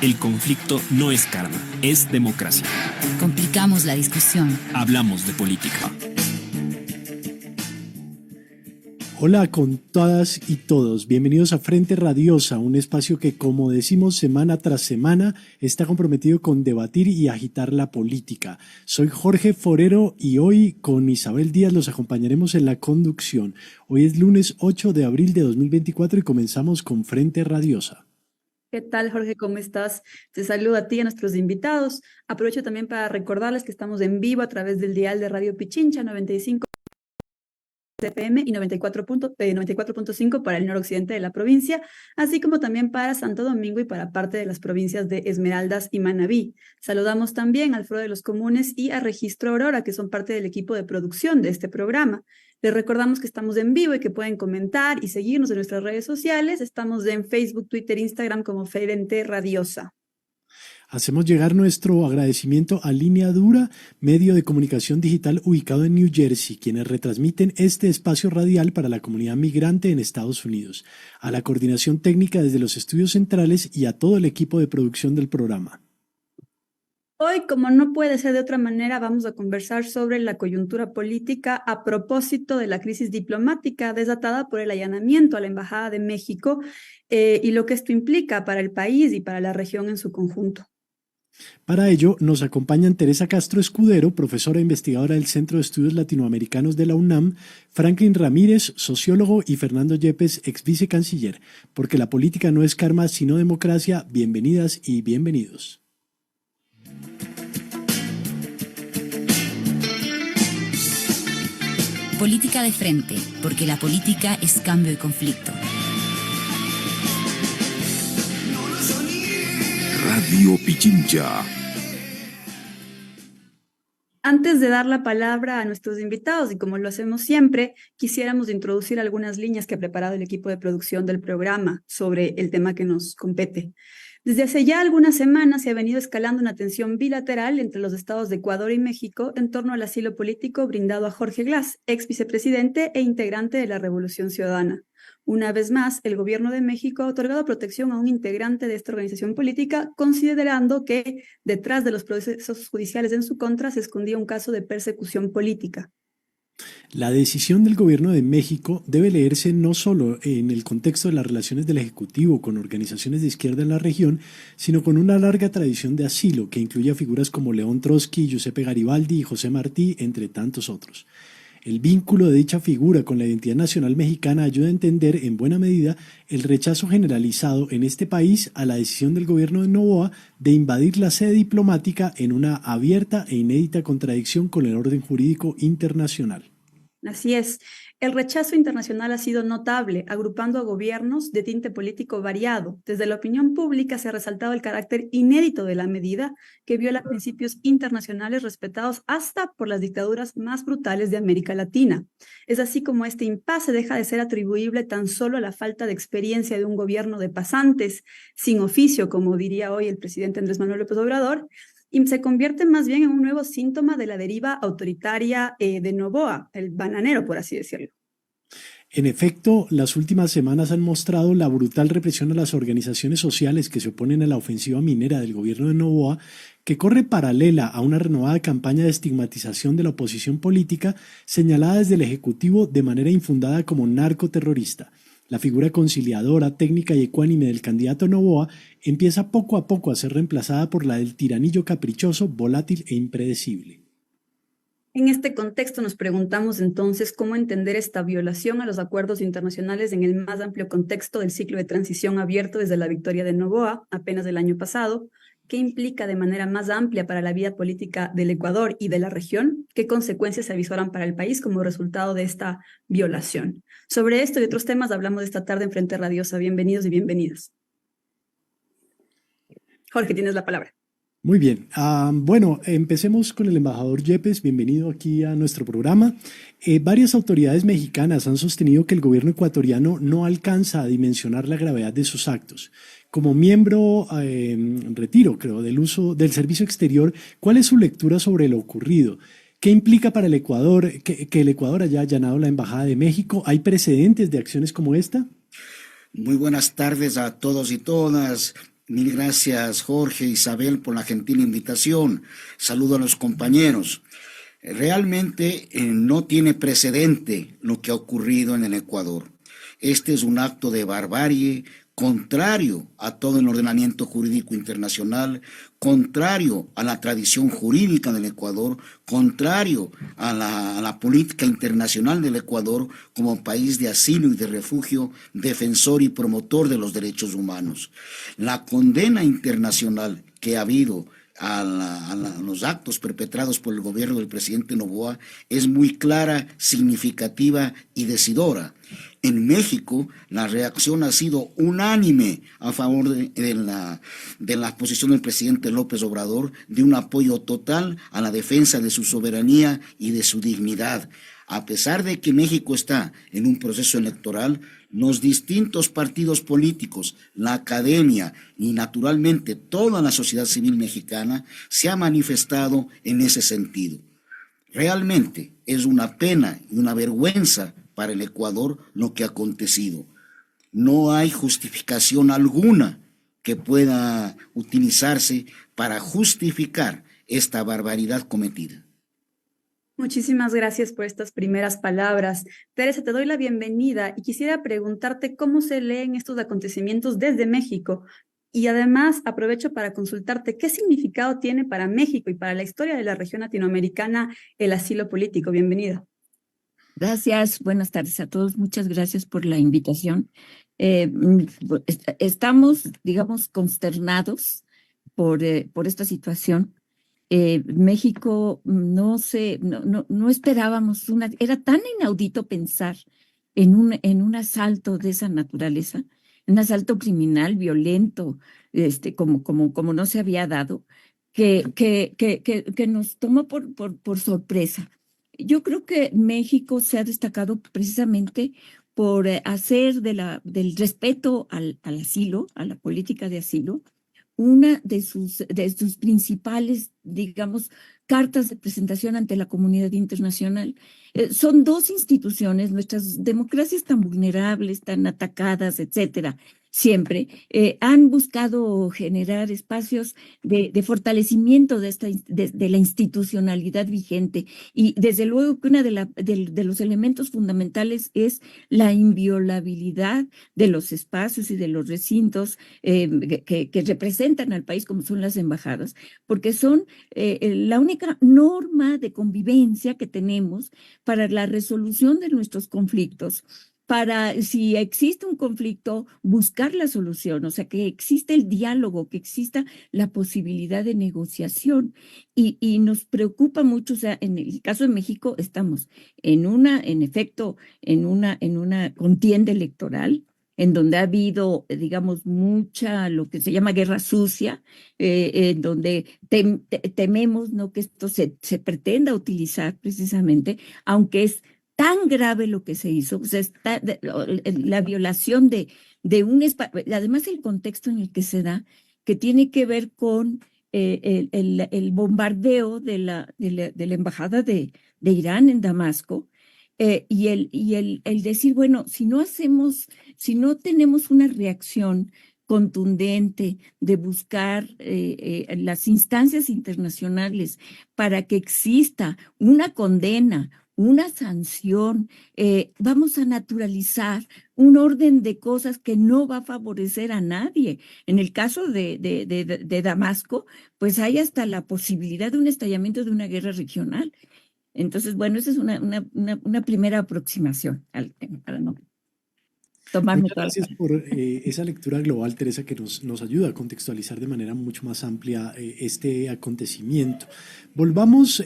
El conflicto no es karma, es democracia. Complicamos la discusión. Hablamos de política. Hola con todas y todos, bienvenidos a Frente Radiosa, un espacio que, como decimos semana tras semana, está comprometido con debatir y agitar la política. Soy Jorge Forero y hoy con Isabel Díaz los acompañaremos en la conducción. Hoy es lunes 8 de abril de 2024 y comenzamos con Frente Radiosa. ¿Qué tal, Jorge? ¿Cómo estás? Te saludo a ti y a nuestros invitados. Aprovecho también para recordarles que estamos en vivo a través del dial de Radio Pichincha 95 FM y 94.5 para el noroccidente de la provincia, así como también para Santo Domingo y para parte de las provincias de Esmeraldas y Manabí. Saludamos también al Foro de los Comunes y a Registro Aurora, que son parte del equipo de producción de este programa. Les recordamos que estamos en vivo y que pueden comentar y seguirnos en nuestras redes sociales. Estamos en Facebook, Twitter, Instagram como Frente Radiosa. Hacemos llegar nuestro agradecimiento a Línea Dura, medio de comunicación digital ubicado en New Jersey, quienes retransmiten este espacio radial para la comunidad migrante en Estados Unidos, a la coordinación técnica desde los estudios centrales y a todo el equipo de producción del programa. Hoy, como no puede ser de otra manera, vamos a conversar sobre la coyuntura política a propósito de la crisis diplomática desatada por el allanamiento a la Embajada de México y lo que esto implica para el país y para la región en su conjunto. Para ello nos acompañan Teresa Castro Escudero, profesora e investigadora del Centro de Estudios Latinoamericanos de la UNAM, Franklin Ramírez, sociólogo, y Fernando Yepes, ex vicecanciller. Porque la política no es karma, sino democracia. Bienvenidas y bienvenidos. Política de frente, porque la política es cambio y conflicto. Radio Pichincha. Antes de dar la palabra a nuestros invitados, y como lo hacemos siempre, quisiéramos introducir algunas líneas que ha preparado el equipo de producción del programa sobre el tema que nos compete. Desde hace ya algunas semanas se ha venido escalando una tensión bilateral entre los estados de Ecuador y México en torno al asilo político brindado a Jorge Glass, ex vicepresidente e integrante de la Revolución Ciudadana. Una vez más, el gobierno de México ha otorgado protección a un integrante de esta organización política, considerando que detrás de los procesos judiciales en su contra se escondía un caso de persecución política. La decisión del gobierno de México debe leerse no solo en el contexto de las relaciones del Ejecutivo con organizaciones de izquierda en la región, sino con una larga tradición de asilo que incluye a figuras como León Trotsky, Giuseppe Garibaldi y José Martí, entre tantos otros. El vínculo de dicha figura con la identidad nacional mexicana ayuda a entender en buena medida el rechazo generalizado en este país a la decisión del gobierno de Noboa de invadir la sede diplomática en una abierta e inédita contradicción con el orden jurídico internacional. Así es. El rechazo internacional ha sido notable, agrupando a gobiernos de tinte político variado. Desde la opinión pública se ha resaltado el carácter inédito de la medida, que viola principios internacionales respetados hasta por las dictaduras más brutales de América Latina. Es así como este impasse deja de ser atribuible tan solo a la falta de experiencia de un gobierno de pasantes, sin oficio, como diría hoy el presidente Andrés Manuel López Obrador, y se convierte más bien en un nuevo síntoma de la deriva autoritaria de Noboa, el bananero, por así decirlo. En efecto, las últimas semanas han mostrado la brutal represión a las organizaciones sociales que se oponen a la ofensiva minera del gobierno de Noboa, que corre paralela a una renovada campaña de estigmatización de la oposición política señalada desde el Ejecutivo de manera infundada como narcoterrorista. La figura conciliadora, técnica y ecuánime del candidato Noboa empieza poco a poco a ser reemplazada por la del tiranillo caprichoso, volátil e impredecible. En este contexto nos preguntamos entonces cómo entender esta violación a los acuerdos internacionales en el más amplio contexto del ciclo de transición abierto desde la victoria de Noboa apenas el año pasado. ¿Qué implica de manera más amplia para la vida política del Ecuador y de la región? ¿Qué consecuencias se avisoran para el país como resultado de esta violación? Sobre esto y otros temas hablamos esta tarde en Frente Radiosa. Bienvenidos y bienvenidas. Jorge, tienes la palabra. Muy bien, bueno, empecemos con el embajador Yepes, bienvenido aquí a nuestro programa. Varias autoridades mexicanas han sostenido que el gobierno ecuatoriano no alcanza a dimensionar la gravedad de sus actos. Como miembro en retiro, creo, del uso del servicio exterior, ¿cuál es su lectura sobre lo ocurrido? ¿Qué implica para el Ecuador que el Ecuador haya allanado la Embajada de México? ¿Hay precedentes de acciones como esta? Muy buenas tardes a todos y todas. Mil gracias, Jorge, Isabel, por la gentil invitación. Saludo a los compañeros. Realmente no tiene precedente lo que ha ocurrido en el Ecuador. Este es un acto de barbarie contrario a todo el ordenamiento jurídico internacional, contrario a la tradición jurídica del Ecuador, contrario a la política internacional del Ecuador como país de asilo y de refugio, defensor y promotor de los derechos humanos. La condena internacional que ha habido a los actos perpetrados por el gobierno del presidente Noboa es muy clara, significativa y decidora. En México, la reacción ha sido unánime a favor de la posición del presidente López Obrador, de un apoyo total a la defensa de su soberanía y de su dignidad. A pesar de que México está en un proceso electoral, los distintos partidos políticos, la academia y naturalmente toda la sociedad civil mexicana se ha manifestado en ese sentido. Realmente es una pena y una vergüenza para el Ecuador lo que ha acontecido. No hay justificación alguna que pueda utilizarse para justificar esta barbaridad cometida. Muchísimas gracias por estas primeras palabras. Teresa, te doy la bienvenida y quisiera preguntarte cómo se leen estos acontecimientos desde México. Y además aprovecho para consultarte qué significado tiene para México y para la historia de la región latinoamericana el asilo político. Bienvenida. Gracias, buenas tardes a todos. Muchas gracias por la invitación. Estamos, digamos, consternados por esta situación. México no esperábamos era tan inaudito pensar en un asalto de esa naturaleza, un asalto criminal, violento, como no se había dado, que nos tomó por sorpresa. Yo creo que México se ha destacado precisamente por hacer del respeto al asilo, a la política de asilo, una de sus principales, digamos, cartas de presentación ante la comunidad internacional. Son dos instituciones, nuestras democracias tan vulnerables, tan atacadas, etcétera, siempre han buscado generar espacios de fortalecimiento de la institucionalidad vigente, y desde luego que uno de los elementos fundamentales es la inviolabilidad de los espacios y de los recintos que representan al país, como son las embajadas, porque son la única norma de convivencia que tenemos para la resolución de nuestros conflictos, para, si existe un conflicto, buscar la solución, o sea, que exista el diálogo, que exista la posibilidad de negociación. Y nos preocupa mucho, o sea, en el caso de México estamos en efecto, en una contienda electoral, en donde ha habido, digamos, mucha, lo que se llama guerra sucia, en donde tememos, ¿no?, que esto se pretenda utilizar precisamente, aunque es tan grave lo que se hizo, o sea, la violación de un espacio, además el contexto en el que se da, que tiene que ver con el bombardeo de la embajada de Irán en Damasco, y el decir, bueno, si no tenemos una reacción contundente de buscar las instancias internacionales para que exista una condena, una sanción, vamos a naturalizar un orden de cosas que no va a favorecer a nadie. En el caso de Damasco, pues hay hasta la posibilidad de un estallamiento de una guerra regional. Entonces, bueno, esa es una primera aproximación al tema, para no tomarme Muchas gracias por esa lectura global, Teresa, que nos ayuda a contextualizar de manera mucho más amplia este acontecimiento. Volvamos,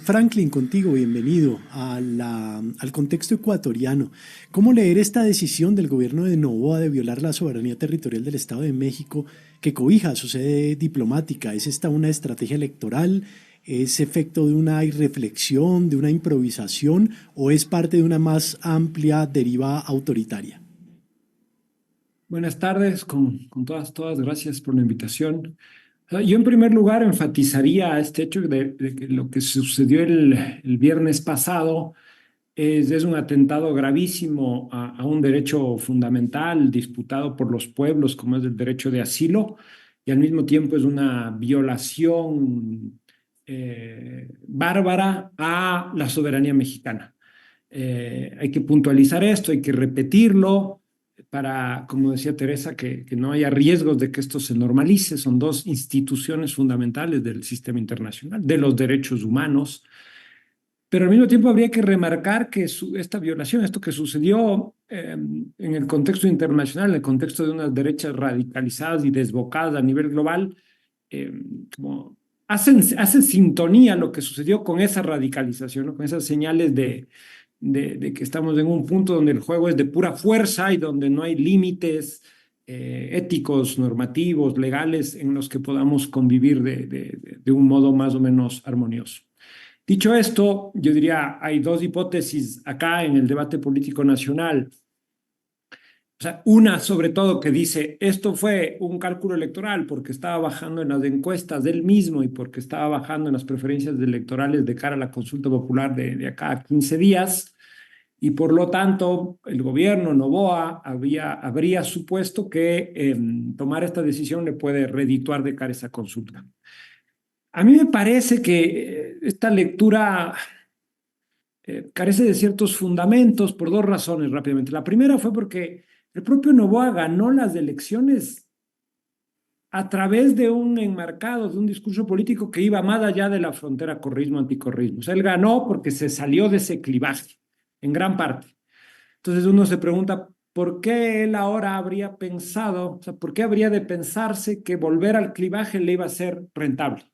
Franklin, contigo, bienvenido al contexto ecuatoriano. ¿Cómo leer esta decisión del gobierno de Noboa de violar la soberanía territorial del Estado de México que cobija su sede diplomática? ¿Es esta una estrategia electoral? ¿Es efecto de una irreflexión, de una improvisación, o es parte de una más amplia deriva autoritaria? Buenas tardes, con todas, gracias por la invitación. Yo en primer lugar enfatizaría este hecho de que lo que sucedió el viernes pasado es un atentado gravísimo a un derecho fundamental disputado por los pueblos, como es el derecho de asilo, y al mismo tiempo es una violación bárbara a la soberanía mexicana. Hay que puntualizar esto, hay que repetirlo para, como decía Teresa, que no haya riesgos de que esto se normalice. Son dos instituciones fundamentales del sistema internacional, de los derechos humanos. Pero al mismo tiempo habría que remarcar que esta violación, esto que sucedió en el contexto internacional, en el contexto de unas derechas radicalizadas y desbocadas a nivel global, como hace sintonía lo que sucedió con esa radicalización, ¿no? Con esas señales de que estamos en un punto donde el juego es de pura fuerza y donde no hay límites éticos, normativos, legales en los que podamos convivir de un modo más o menos armonioso. Dicho esto, yo diría, hay dos hipótesis acá en el debate político nacional. O sea, una sobre todo que dice, esto fue un cálculo electoral porque estaba bajando en las encuestas del mismo y porque estaba bajando en las preferencias electorales de cara a la consulta popular de acá a 15 días, y por lo tanto el gobierno Noboa habría supuesto que tomar esta decisión le puede redituar de cara a esa consulta. A mí me parece que esta lectura carece de ciertos fundamentos por dos razones rápidamente. La primera fue porque el propio Noboa ganó las elecciones a través de un enmarcado, de un discurso político que iba más allá de la frontera correísmo-anticorreísmo. O sea, él ganó porque se salió de ese clivaje, en gran parte. Entonces uno se pregunta, ¿por qué él ahora habría pensado, o sea, por qué habría de pensarse que volver al clivaje le iba a ser rentable?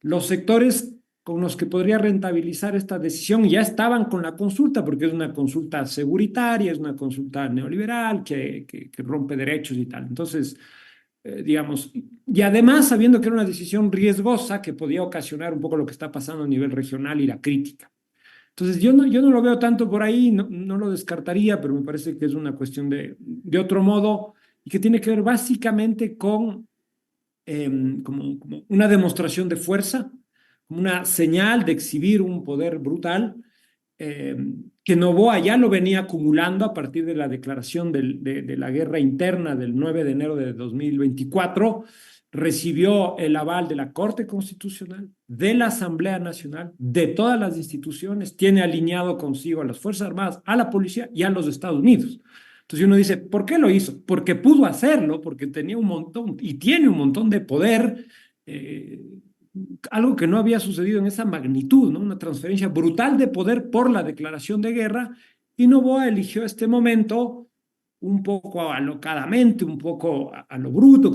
Los sectores con los que podría rentabilizar esta decisión ya estaban con la consulta, porque es una consulta seguritaria, es una consulta neoliberal que rompe derechos y tal. Entonces, digamos, y además sabiendo que era una decisión riesgosa que podía ocasionar un poco lo que está pasando a nivel regional y la crítica. Entonces, yo no lo veo tanto por ahí, no lo descartaría, pero me parece que es una cuestión de otro modo y que tiene que ver básicamente con como una demostración de fuerza, como una señal de exhibir un poder brutal, que Noboa ya lo venía acumulando a partir de la declaración de la guerra interna del 9 de enero de 2024, recibió el aval de la Corte Constitucional, de la Asamblea Nacional, de todas las instituciones, tiene alineado consigo a las Fuerzas Armadas, a la policía y a los Estados Unidos. Entonces uno dice, ¿por qué lo hizo? Porque pudo hacerlo, porque tenía un montón y tiene un montón de poder, algo que no había sucedido en esa magnitud, ¿no? Una transferencia brutal de poder por la declaración de guerra, y Noboa eligió este momento un poco alocadamente, un poco a lo bruto,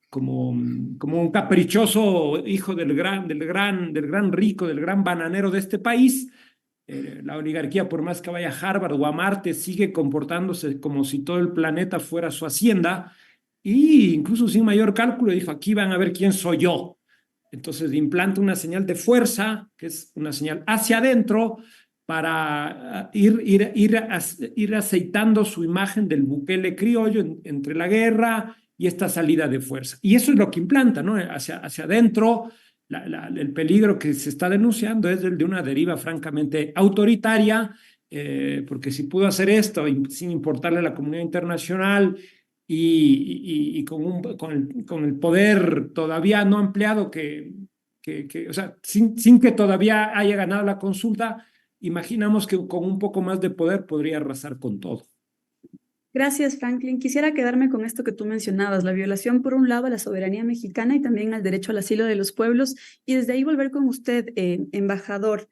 como un caprichoso hijo del gran rico, del gran bananero de este país. La oligarquía, por más que vaya a Harvard o a Marte, sigue comportándose como si todo el planeta fuera su hacienda, y incluso sin mayor cálculo dijo, aquí van a ver quién soy yo. Entonces implanta una señal de fuerza, que es una señal hacia adentro, para ir aceitando su imagen del Bukele criollo entre la guerra y esta salida de fuerza. Y eso es lo que implanta, ¿no? Hacia adentro. El peligro que se está denunciando es el de una deriva francamente autoritaria, porque si pudo hacer esto sin importarle a la comunidad internacional y con el poder todavía no ampliado, o sea, sin que todavía haya ganado la consulta, imaginamos que con un poco más de poder podría arrasar con todo. Gracias, Franklin. Quisiera quedarme con esto que tú mencionabas, la violación por un lado a la soberanía mexicana y también al derecho al asilo de los pueblos, y desde ahí volver con usted, embajador,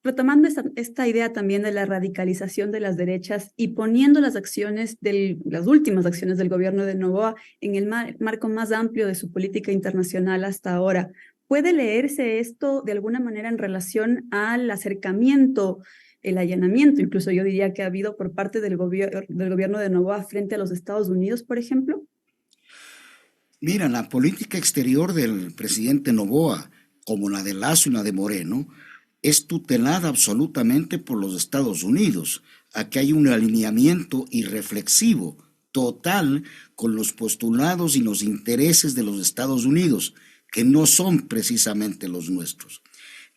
retomando esta idea también de la radicalización de las derechas y poniendo las últimas acciones del gobierno de Noboa en el marco más amplio de su política internacional hasta ahora. ¿Puede leerse esto de alguna manera en relación al acercamiento, el allanamiento, incluso yo diría que ha habido por parte del gobierno de Noboa frente a los Estados Unidos, por ejemplo? Mira, la política exterior del presidente Noboa, como la de Lazo y la de Moreno, es tutelada absolutamente por los Estados Unidos. Aquí hay un alineamiento irreflexivo, total, con los postulados y los intereses de los Estados Unidos, que no son precisamente los nuestros.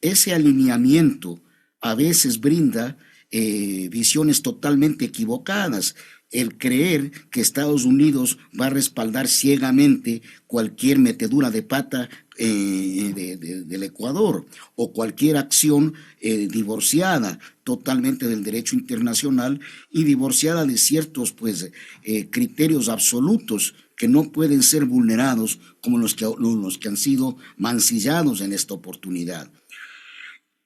Ese alineamiento a veces brinda visiones totalmente equivocadas. El creer que Estados Unidos va a respaldar ciegamente cualquier metedura de pata del Ecuador o cualquier acción divorciada totalmente del derecho internacional y divorciada de ciertos criterios absolutos que no pueden ser vulnerados como los que han sido mancillados en esta oportunidad.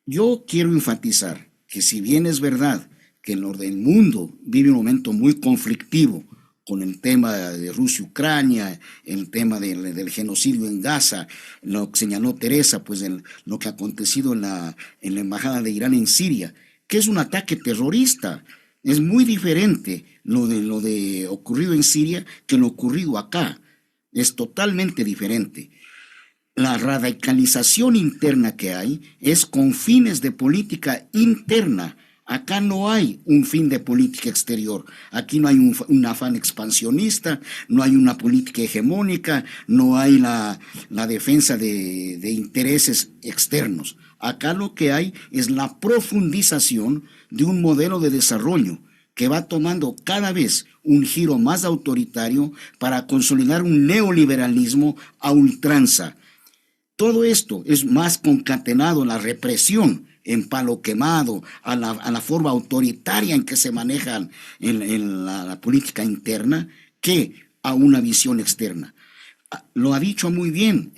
Yo quiero enfatizar que si bien es verdad que el mundo vive un momento muy conflictivo con el tema de Rusia-Ucrania, el tema del genocidio en Gaza, lo que señaló Teresa, lo que ha acontecido en la embajada de Irán en Siria, que es un ataque terrorista. Es muy diferente lo de ocurrido en Siria que lo ocurrido acá. Es totalmente diferente. La radicalización interna que hay es con fines de política interna. Acá no hay un fin de política exterior, aquí no hay un afán expansionista, no hay una política hegemónica, no hay la defensa de intereses externos. Acá lo que hay es la profundización de un modelo de desarrollo que va tomando cada vez un giro más autoritario para consolidar un neoliberalismo a ultranza. Todo esto es más concatenado en la represión, en palo quemado, a la forma autoritaria en que se maneja en la política interna, que a una visión externa. Lo ha dicho muy bien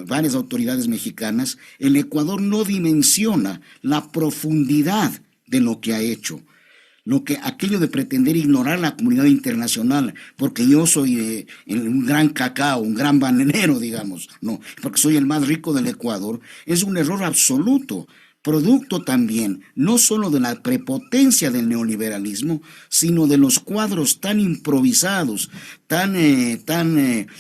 varias autoridades mexicanas, el Ecuador no dimensiona la profundidad de lo que ha hecho. Aquello de pretender ignorar la comunidad internacional, porque yo soy un gran cacao, un gran bananero, digamos, no, porque soy el más rico del Ecuador, es un error absoluto. Producto también, no solo de la prepotencia del neoliberalismo, sino de los cuadros tan improvisados, tan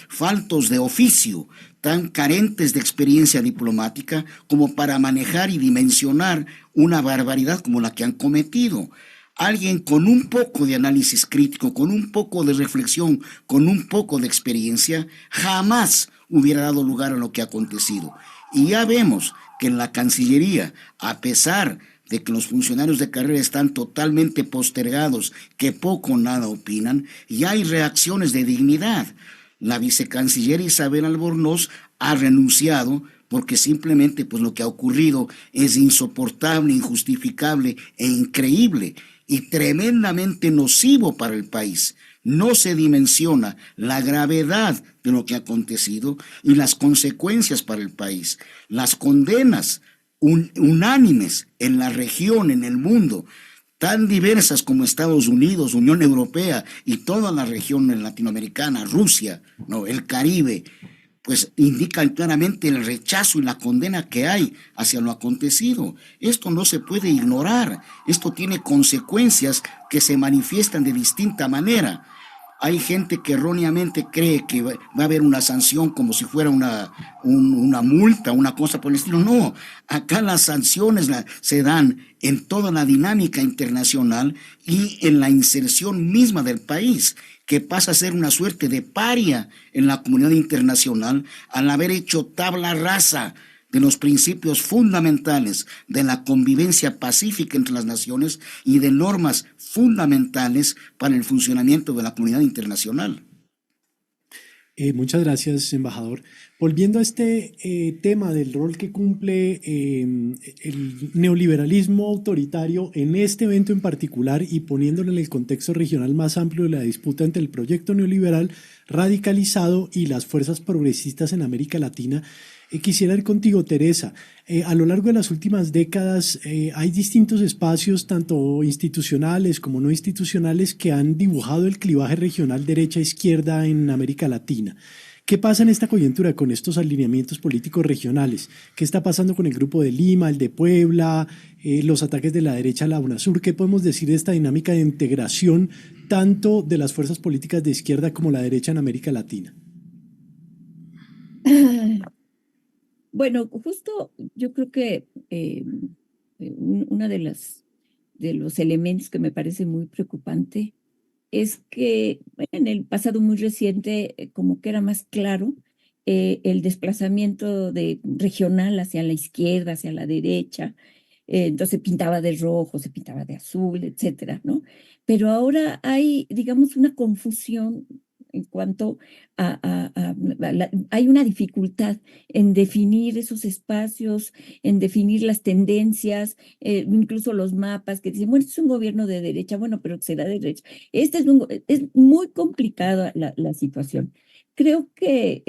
faltos de oficio, tan carentes de experiencia diplomática como para manejar y dimensionar una barbaridad como la que han cometido. Alguien con un poco de análisis crítico, con un poco de reflexión, con un poco de experiencia, jamás hubiera dado lugar a lo que ha acontecido. Y ya vemos que en la Cancillería, a pesar de que los funcionarios de carrera están totalmente postergados, que poco o nada opinan, ya hay reacciones de dignidad. La vicecanciller Isabel Albornoz ha renunciado porque simplemente lo que ha ocurrido es insoportable, injustificable e increíble y tremendamente nocivo para el país. No se dimensiona la gravedad de lo que ha acontecido y las consecuencias para el país. Las condenas unánimes en la región, en el mundo, tan diversas como Estados Unidos, Unión Europea y toda la región latinoamericana, Rusia, el Caribe, indican claramente el rechazo y la condena que hay hacia lo acontecido. Esto no se puede ignorar. Esto tiene consecuencias que se manifiestan de distinta manera. Hay gente que erróneamente cree que va a haber una sanción como si fuera una multa, una cosa por el estilo. No, acá las sanciones se dan en toda la dinámica internacional y en la inserción misma del país, que pasa a ser una suerte de paria en la comunidad internacional al haber hecho tabla rasa de los principios fundamentales de la convivencia pacífica entre las naciones y de normas fundamentales para el funcionamiento de la comunidad internacional. Muchas gracias, embajador. Volviendo a este tema del rol que cumple el neoliberalismo autoritario en este evento en particular y poniéndolo en el contexto regional más amplio de la disputa entre el proyecto neoliberal radicalizado y las fuerzas progresistas en América Latina, quisiera ir contigo, Teresa. A lo largo de las últimas décadas hay distintos espacios, tanto institucionales como no institucionales, que han dibujado el clivaje regional derecha-izquierda en América Latina. ¿Qué pasa en esta coyuntura con estos alineamientos políticos regionales? ¿Qué está pasando con el Grupo de Lima, el de Puebla, los ataques de la derecha a la UNASUR? ¿Qué podemos decir de esta dinámica de integración tanto de las fuerzas políticas de izquierda como la derecha en América Latina? Bueno, justo yo creo que uno de los elementos que me parece muy preocupante es que en el pasado muy reciente como que era más claro el desplazamiento regional hacia la izquierda, hacia la derecha, entonces se pintaba de rojo, se pintaba de azul, etcétera, ¿no? Pero ahora hay, digamos, una confusión en cuanto hay una dificultad en definir esos espacios, en definir las tendencias, incluso los mapas que dicen, bueno, este es un gobierno de derecha, bueno, pero será de derecha. Es muy complicada la situación. Creo que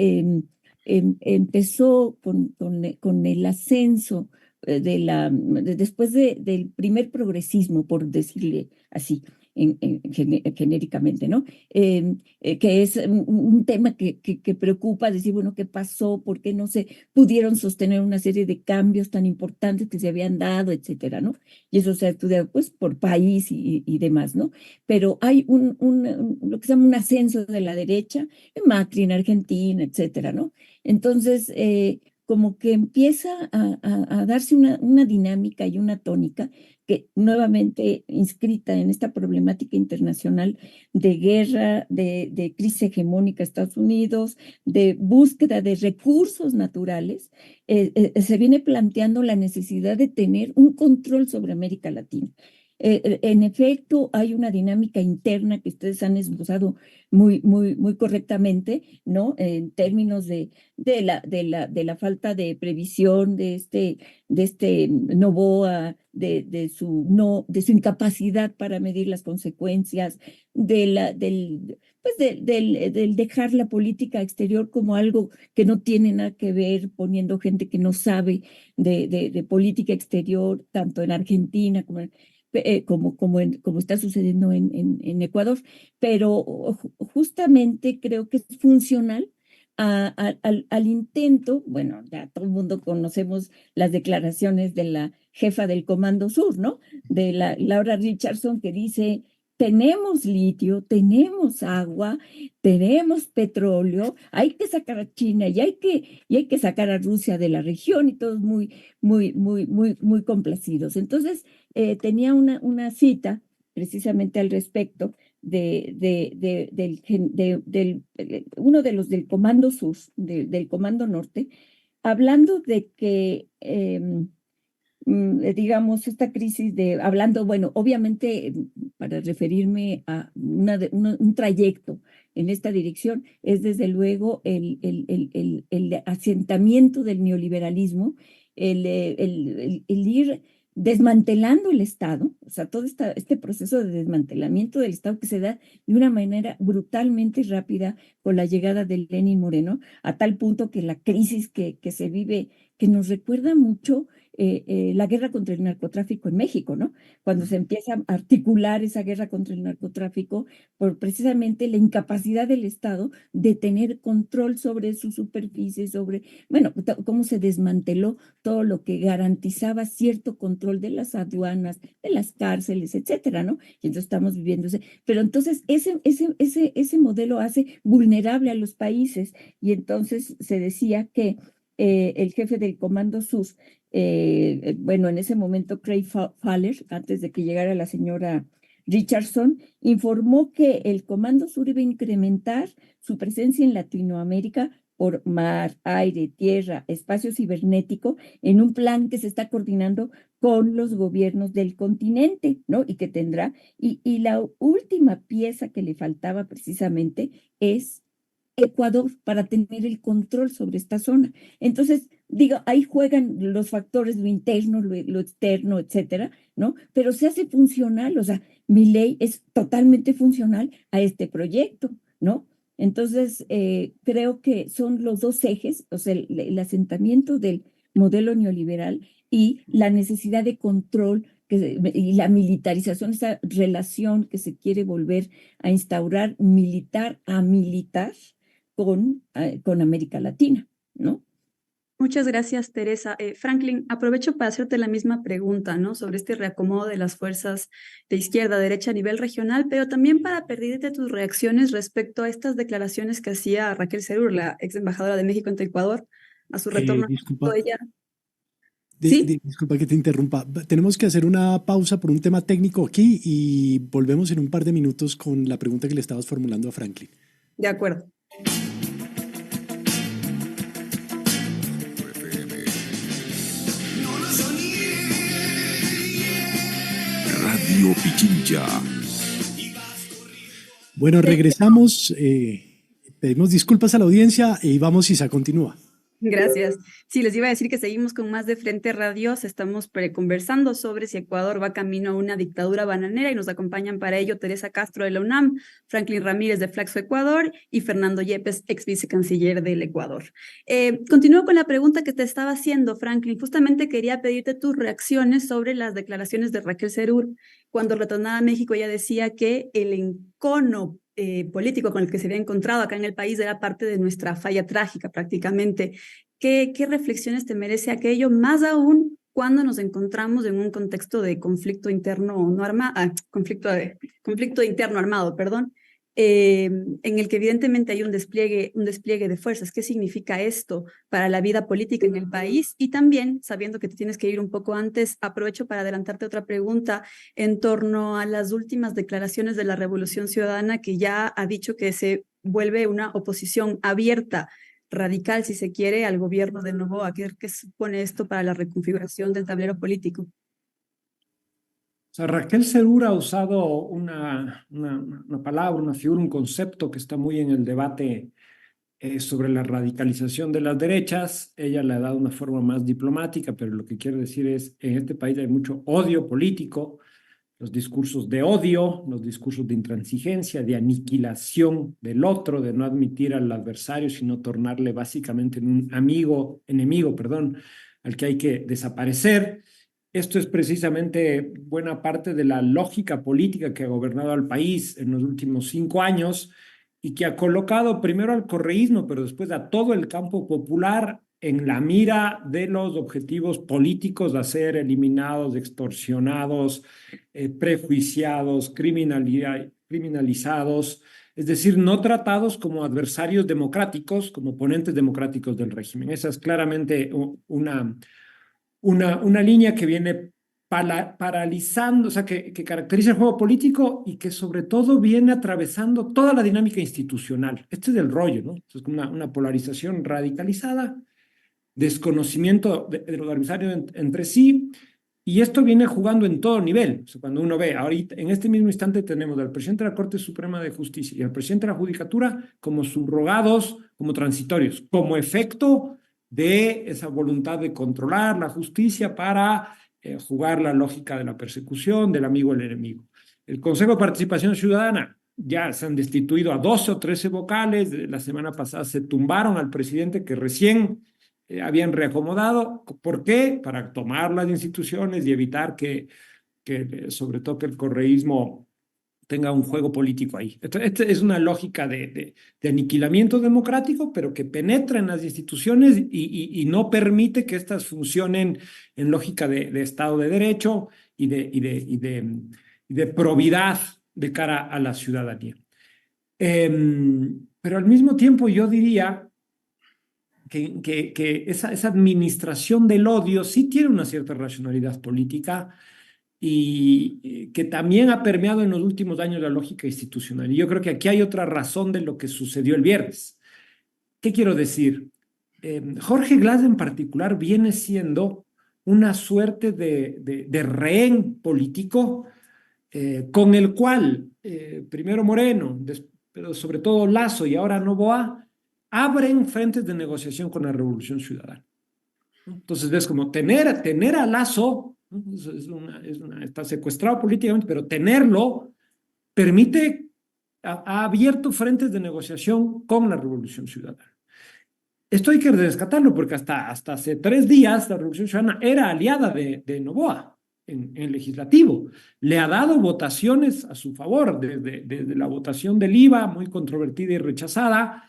empezó con el ascenso después del primer progresismo, por decirle así, genéricamente, ¿no? Que es un tema que preocupa, decir, bueno, ¿qué pasó? ¿Por qué no se pudieron sostener una serie de cambios tan importantes que se habían dado, etcétera, ¿no? Y eso se ha estudiado, pues, por país y demás, ¿no? Pero hay lo que se llama un ascenso de la derecha, en Macri, en Argentina, etcétera, ¿no? Entonces, como que empieza a darse una dinámica y una tónica que nuevamente inscrita en esta problemática internacional de guerra, de crisis hegemónica a Estados Unidos, de búsqueda de recursos naturales, se viene planteando la necesidad de tener un control sobre América Latina. En efecto, hay una dinámica interna que ustedes han esbozado muy correctamente, ¿no? En términos de la falta de previsión de este Noboa, de su incapacidad para medir las consecuencias, del dejar la política exterior como algo que no tiene nada que ver, poniendo gente que no sabe de política exterior, tanto en Argentina como está sucediendo en Ecuador, pero justamente creo que es funcional al intento. Bueno, ya todo el mundo conocemos las declaraciones de la jefa del Comando Sur, ¿no? De Laura Richardson, que dice, tenemos litio, tenemos agua, tenemos petróleo, hay que sacar a China y hay que sacar a Rusia de la región, y todos muy complacidos. Entonces, tenía una cita precisamente al respecto uno de los del Comando Sur, del Comando Norte, hablando de que, digamos, esta crisis hablando, bueno, obviamente, para referirme a un trayecto en esta dirección, es desde luego el asentamiento del neoliberalismo, el ir desmantelando el Estado, o sea, todo este proceso de desmantelamiento del Estado que se da de una manera brutalmente rápida con la llegada de Lenín Moreno, a tal punto que la crisis que se vive, que nos recuerda mucho la guerra contra el narcotráfico en México, ¿no? Cuando se empieza a articular esa guerra contra el narcotráfico por precisamente la incapacidad del Estado de tener control sobre su superficie, bueno, cómo se desmanteló todo lo que garantizaba cierto control de las aduanas, de las cárceles, etcétera, ¿no? Y entonces estamos viviendo pero entonces ese modelo hace vulnerable a los países, y entonces se decía que el jefe del Comando Sur, bueno, en ese momento Craig Faller, antes de que llegara la señora Richardson, informó que el Comando Sur iba a incrementar su presencia en Latinoamérica por mar, aire, tierra, espacio cibernético, en un plan que se está coordinando con los gobiernos del continente, ¿no? Y que tendrá, y la última pieza que le faltaba precisamente es Ecuador, para tener el control sobre esta zona. Entonces, digo, ahí juegan los factores, lo interno, lo externo, etcétera, ¿no? Pero se hace funcional, o sea, Milei es totalmente funcional a este proyecto, ¿no? Entonces, creo que son los dos ejes, o sea, el asentamiento del modelo neoliberal y la necesidad de control y la militarización, esa relación que se quiere volver a instaurar militar a militar con América Latina, ¿no? Muchas gracias, Teresa. Franklin, aprovecho para hacerte la misma pregunta, ¿no? Sobre este reacomodo de las fuerzas de izquierda a derecha a nivel regional, pero también para pedirte tus reacciones respecto a estas declaraciones que hacía Raquel Serur, la ex embajadora de México ante Ecuador, a su retorno. Disculpa. Ella. Disculpa que te interrumpa. Tenemos que hacer una pausa por un tema técnico aquí y volvemos en un par de minutos con la pregunta que le estabas formulando a Franklin. De acuerdo. Pichincha. Bueno, regresamos. Pedimos disculpas a la audiencia y vamos, Isa, continúa. Gracias. Sí, les iba a decir que seguimos con más de Frente Radios. Estamos conversando sobre si Ecuador va camino a una dictadura bananera y nos acompañan para ello Teresa Castro de la UNAM, Franklin Ramírez de Flaxo Ecuador y Fernando Yepes, ex vicecanciller del Ecuador. Continúo con la pregunta que te estaba haciendo, Franklin. Justamente quería pedirte tus reacciones sobre las declaraciones de Raquel Serur. Cuando retornaba a México, ella decía que el encono político con el que se había encontrado acá en el país era parte de nuestra falla trágica prácticamente. ¿Qué reflexiones te merece aquello, más aún cuando nos encontramos en un contexto de conflicto interno no armado, conflicto interno armado, perdón, en el que evidentemente hay un despliegue de fuerzas? ¿Qué significa esto para la vida política en el país? Y también, sabiendo que te tienes que ir un poco antes, aprovecho para adelantarte otra pregunta en torno a las últimas declaraciones de la Revolución Ciudadana, que ya ha dicho que se vuelve una oposición abierta, radical, si se quiere, al gobierno de Noboa. ¿Qué supone esto para la reconfiguración del tablero político? O sea, Raquel Serur ha usado una palabra, una figura, un concepto que está muy en el debate sobre la radicalización de las derechas. Ella le ha dado una forma más diplomática, pero lo que quiere decir es, en este país hay mucho odio político, los discursos de odio, los discursos de intransigencia, de aniquilación del otro, de no admitir al adversario, sino tornarle básicamente en un enemigo, al que hay que desaparecer. Esto es precisamente buena parte de la lógica política que ha gobernado al país en los últimos 5 años y que ha colocado primero al correísmo, pero después a todo el campo popular en la mira de los objetivos políticos a ser eliminados, extorsionados, prejuiciados, criminalizados, es decir, no tratados como adversarios democráticos, como oponentes democráticos del régimen. Esa es claramente una línea que viene paralizando, o sea, que caracteriza el juego político y que sobre todo viene atravesando toda la dinámica institucional. Este es el rollo, ¿no? Es como una polarización radicalizada, desconocimiento de los adversarios entre sí, y esto viene jugando en todo nivel. O sea, cuando uno ve, ahorita, en este mismo instante tenemos al presidente de la Corte Suprema de Justicia y al presidente de la Judicatura como subrogados, como transitorios, como efecto de esa voluntad de controlar la justicia para jugar la lógica de la persecución, del amigo al enemigo. El Consejo de Participación Ciudadana, ya se han destituido a 12 o 13 vocales, la semana pasada se tumbaron al presidente que recién habían reacomodado. ¿Por qué? Para tomar las instituciones y evitar que sobre todo que el correísmo tenga un juego político ahí. Esta es una lógica de aniquilamiento democrático, pero que penetra en las instituciones y no permite que éstas funcionen en lógica de Estado de Derecho y de probidad de cara a la ciudadanía. Pero al mismo tiempo yo diría que esa administración del odio sí tiene una cierta racionalidad política y que también ha permeado en los últimos años la lógica institucional. Y yo creo que aquí hay otra razón de lo que sucedió el viernes. ¿Qué quiero decir? Jorge Glass en particular viene siendo una suerte de rehén político con el cual primero Moreno, pero sobre todo Lasso y ahora Noboa abren frentes de negociación con la Revolución Ciudadana. Entonces ves como tener a Lasso, está secuestrado políticamente, pero tenerlo permite, ha abierto frentes de negociación con la Revolución Ciudadana. Esto hay que rescatarlo porque hasta hace 3 días la Revolución Ciudadana era aliada de Noboa en el legislativo. Le ha dado votaciones a su favor, desde la votación del IVA, muy controvertida y rechazada,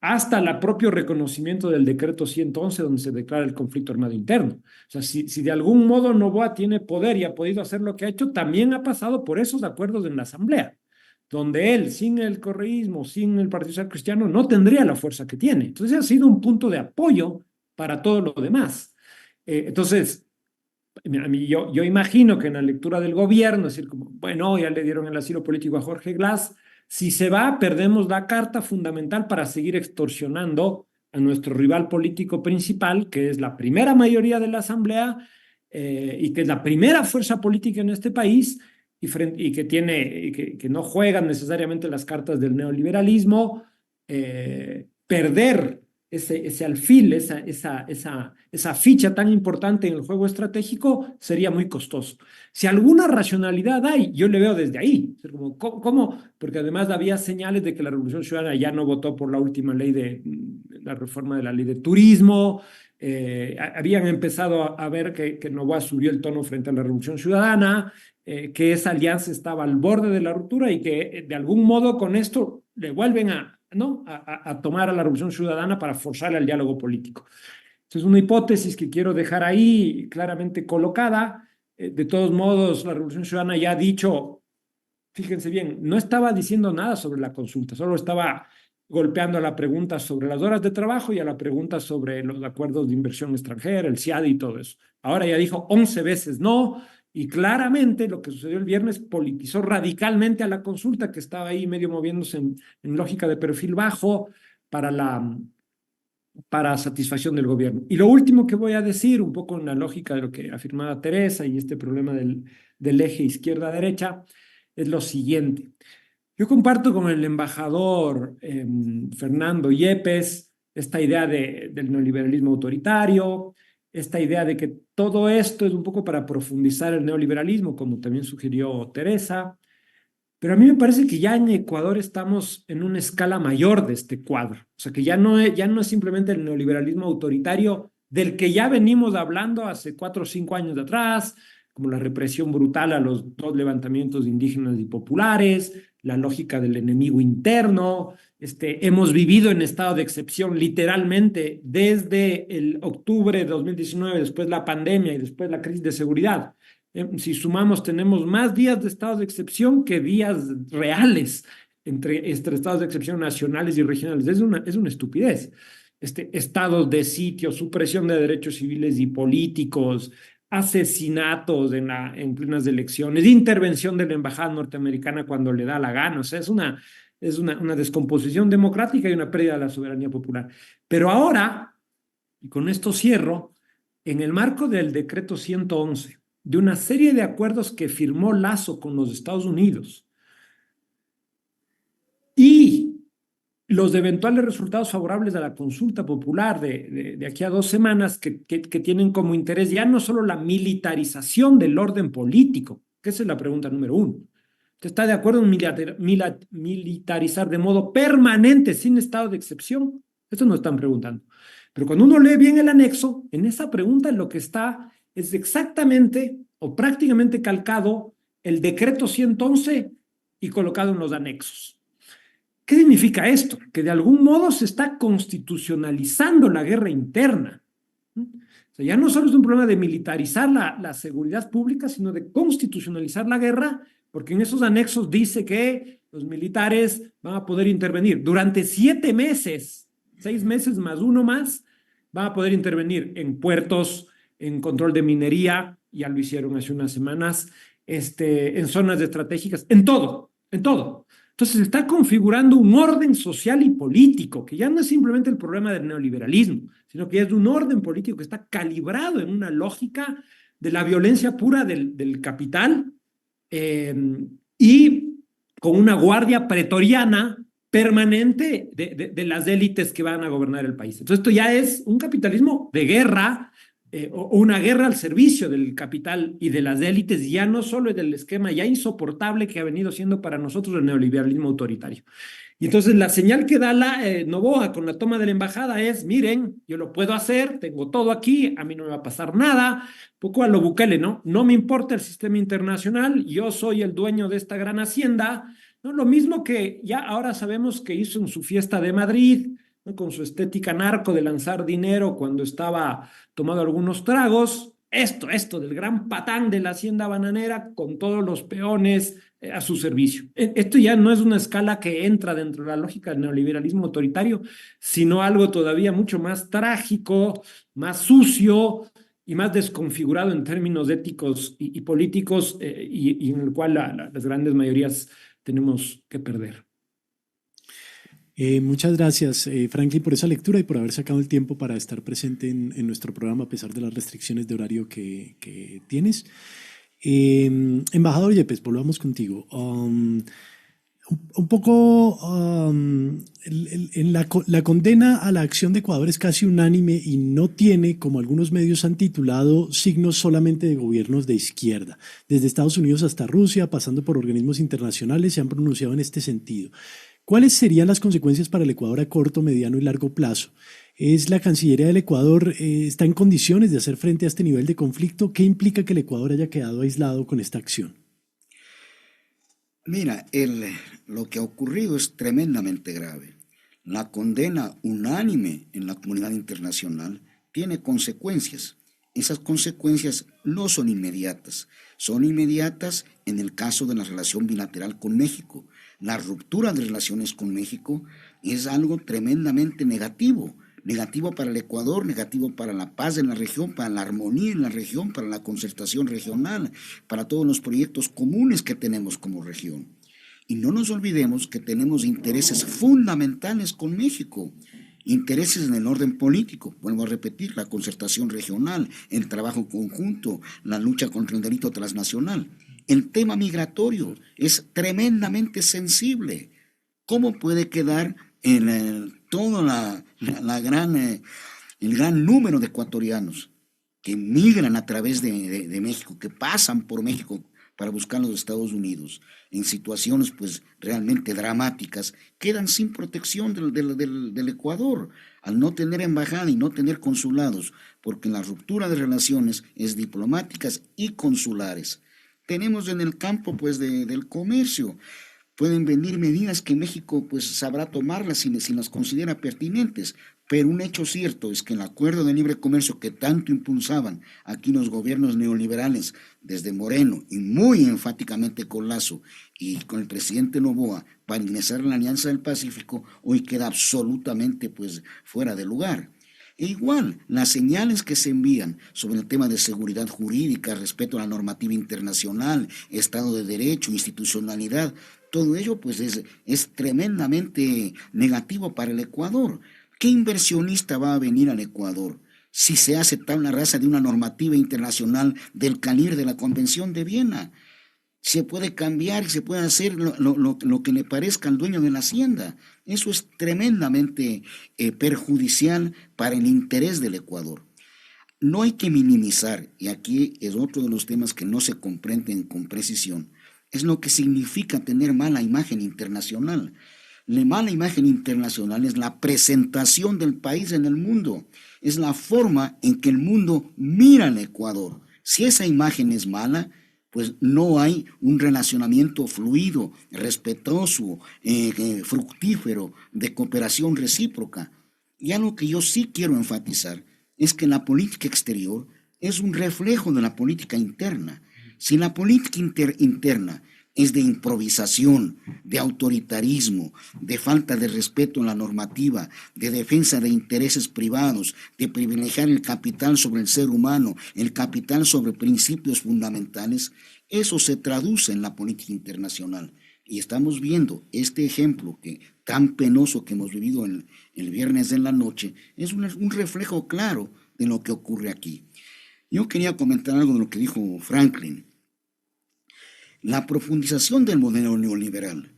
hasta el propio reconocimiento del decreto 111, donde se declara el conflicto armado interno. O sea, si de algún modo Noboa tiene poder y ha podido hacer lo que ha hecho, también ha pasado por esos acuerdos en la Asamblea, donde él, sin el correísmo, sin el Partido Social Cristiano, no tendría la fuerza que tiene. Entonces ha sido un punto de apoyo para todo lo demás. Entonces, yo imagino que en la lectura del gobierno, es decir, como, bueno, ya le dieron el asilo político a Jorge Glass, si se va, perdemos la carta fundamental para seguir extorsionando a nuestro rival político principal, que es la primera mayoría de la Asamblea, y que es la primera fuerza política en este país y que no juegan necesariamente las cartas del neoliberalismo, perder ese alfil, esa ficha tan importante en el juego estratégico sería muy costoso. Si alguna racionalidad hay, yo le veo desde ahí. ¿Cómo? Porque además había señales de que la Revolución Ciudadana ya no votó por la última ley la reforma de la ley de turismo. Habían empezado a ver que Noboa subió el tono frente a la Revolución Ciudadana, que esa alianza estaba al borde de la ruptura y que de algún modo con esto le vuelven a tomar a la Revolución Ciudadana para forzarle al diálogo político. Entonces, una hipótesis que quiero dejar ahí claramente colocada. De todos modos, la Revolución Ciudadana ya ha dicho, fíjense bien, no estaba diciendo nada sobre la consulta, solo estaba golpeando a la pregunta sobre las horas de trabajo y a la pregunta sobre los acuerdos de inversión extranjera, el CIADI y todo eso. Ahora ya dijo 11 veces no, y claramente lo que sucedió el viernes politizó radicalmente a la consulta, que estaba ahí medio moviéndose en lógica de perfil bajo para satisfacción del gobierno. Y lo último que voy a decir, un poco en la lógica de lo que afirmaba Teresa y este problema del eje izquierda-derecha, es lo siguiente. Yo comparto con el embajador Fernando Yepes esta idea del neoliberalismo autoritario, esta idea de que todo esto es un poco para profundizar el neoliberalismo, como también sugirió Teresa, pero a mí me parece que ya en Ecuador estamos en una escala mayor de este cuadro, o sea que ya no es simplemente el neoliberalismo autoritario del que ya venimos hablando hace 4 o 5 años de atrás, como la represión brutal a los 2 levantamientos indígenas y populares, la lógica del enemigo interno. Hemos vivido en estado de excepción literalmente desde el octubre de 2019, después la pandemia y después la crisis de seguridad. Si sumamos, tenemos más días de estados de excepción que días reales entre estados de excepción nacionales y regionales. Es una estupidez. Estados de sitio, supresión de derechos civiles y políticos, asesinatos en plenas elecciones, intervención de la embajada norteamericana cuando le da la gana. O sea, es una descomposición democrática y una pérdida de la soberanía popular. Pero ahora, y con esto cierro, en el marco del decreto 111, de una serie de acuerdos que firmó Lasso con los Estados Unidos y los eventuales resultados favorables a la consulta popular de aquí a 2 semanas que tienen como interés ya no solo la militarización del orden político, que esa es la pregunta número 1. ¿Usted está de acuerdo en militarizar de modo permanente, sin estado de excepción? Esto nos están preguntando. Pero cuando uno lee bien el anexo, en esa pregunta lo que está es exactamente o prácticamente calcado el decreto 111 y colocado en los anexos. ¿Qué significa esto? Que de algún modo se está constitucionalizando la guerra interna. O sea, ya no solo es un problema de militarizar la seguridad pública, sino de constitucionalizar la guerra, porque en esos anexos dice que los militares van a poder intervenir durante 7 meses, 6 meses más 1 más, van a poder intervenir en puertos, en control de minería, ya lo hicieron hace unas semanas, en zonas estratégicas, en todo. Entonces se está configurando un orden social y político, que ya no es simplemente el problema del neoliberalismo, sino que ya es un orden político que está calibrado en una lógica de la violencia pura del capital y con una guardia pretoriana permanente de las élites que van a gobernar el país. Entonces esto ya es un capitalismo de guerra, o una guerra al servicio del capital y de las élites, ya no solo del esquema ya insoportable que ha venido siendo para nosotros el neoliberalismo autoritario. Y entonces la señal que da Noboa con la toma de la embajada es, miren, yo lo puedo hacer, tengo todo aquí, a mí no me va a pasar nada, poco a lo Bukele, ¿no? No me importa el sistema internacional, yo soy el dueño de esta gran hacienda, ¿no? Lo mismo que ya ahora sabemos que hizo en su fiesta de Madrid, ¿no? Con su estética narco de lanzar dinero cuando estaba tomando algunos tragos, esto del gran patán de la hacienda bananera con todos los peones a su servicio. Esto ya no es una escala que entra dentro de la lógica del neoliberalismo autoritario, sino algo todavía mucho más trágico, más sucio y más desconfigurado en términos éticos y políticos, y en el cual las grandes mayorías tenemos que perder. Muchas gracias, Franklin, por esa lectura y por haber sacado el tiempo para estar presente en nuestro programa a pesar de las restricciones de horario que tienes. Embajador Yepes, volvamos contigo. Un poco la condena a la acción de Ecuador es casi unánime y no tiene, como algunos medios han titulado, signos solamente de gobiernos de izquierda. Desde Estados Unidos hasta Rusia, pasando por organismos internacionales, se han pronunciado en este sentido. ¿Cuáles serían las consecuencias para el Ecuador a corto, mediano y largo plazo? ¿Es la Cancillería del Ecuador está en condiciones de hacer frente a este nivel de conflicto? ¿Qué implica que el Ecuador haya quedado aislado con esta acción? Mira, lo que ha ocurrido es tremendamente grave. La condena unánime en la comunidad internacional tiene consecuencias. Esas consecuencias no son inmediatas. Son inmediatas en el caso de la relación bilateral con México. La ruptura de relaciones con México es algo tremendamente negativo. Negativo para el Ecuador, negativo para la paz en la región, para la armonía en la región, para la concertación regional, para todos los proyectos comunes que tenemos como región. Y no nos olvidemos que tenemos intereses fundamentales con México, intereses en el orden político, vuelvo a repetir, la concertación regional, el trabajo conjunto, la lucha contra el delito transnacional. El tema migratorio es tremendamente sensible. ¿Cómo puede quedar en todo el gran número de ecuatorianos que migran a través de México, que pasan por México para buscar los Estados Unidos, en situaciones pues realmente dramáticas, quedan sin protección del Ecuador, al no tener embajada y no tener consulados, porque la ruptura de relaciones es diplomáticas y consulares. Tenemos en el campo pues del comercio, pueden venir medidas que México pues sabrá tomarlas si las considera pertinentes, pero un hecho cierto es que el acuerdo de libre comercio que tanto impulsaban aquí los gobiernos neoliberales desde Moreno y muy enfáticamente con Lasso y con el presidente Noboa para ingresar en la Alianza del Pacífico hoy queda absolutamente pues fuera de lugar. E igual, las señales que se envían sobre el tema de seguridad jurídica, respeto a la normativa internacional, Estado de Derecho, institucionalidad, todo ello pues es tremendamente negativo para el Ecuador. ¿Qué inversionista va a venir al Ecuador si se hace tabla rasa de una normativa internacional del calibre de la Convención de Viena? Se puede cambiar y se puede hacer lo que le parezca al dueño de la hacienda. Eso es tremendamente perjudicial para el interés del Ecuador. No hay que minimizar, y aquí es otro de los temas que no se comprenden con precisión, es lo que significa tener mala imagen internacional. La mala imagen internacional es la presentación del país en el mundo, es la forma en que el mundo mira al Ecuador. Si esa imagen es mala, pues no hay un relacionamiento fluido, respetuoso, fructífero, de cooperación recíproca. Y algo que yo sí quiero enfatizar es que la política exterior es un reflejo de la política interna. Si la política interna es de improvisación, de autoritarismo, de falta de respeto a la normativa, de defensa de intereses privados, de privilegiar el capital sobre el ser humano, el capital sobre principios fundamentales, eso se traduce en la política internacional. Y estamos viendo este ejemplo tan penoso que hemos vivido el viernes en la noche, es un reflejo claro de lo que ocurre aquí. Yo quería comentar algo de lo que dijo Franklin. La profundización del modelo neoliberal,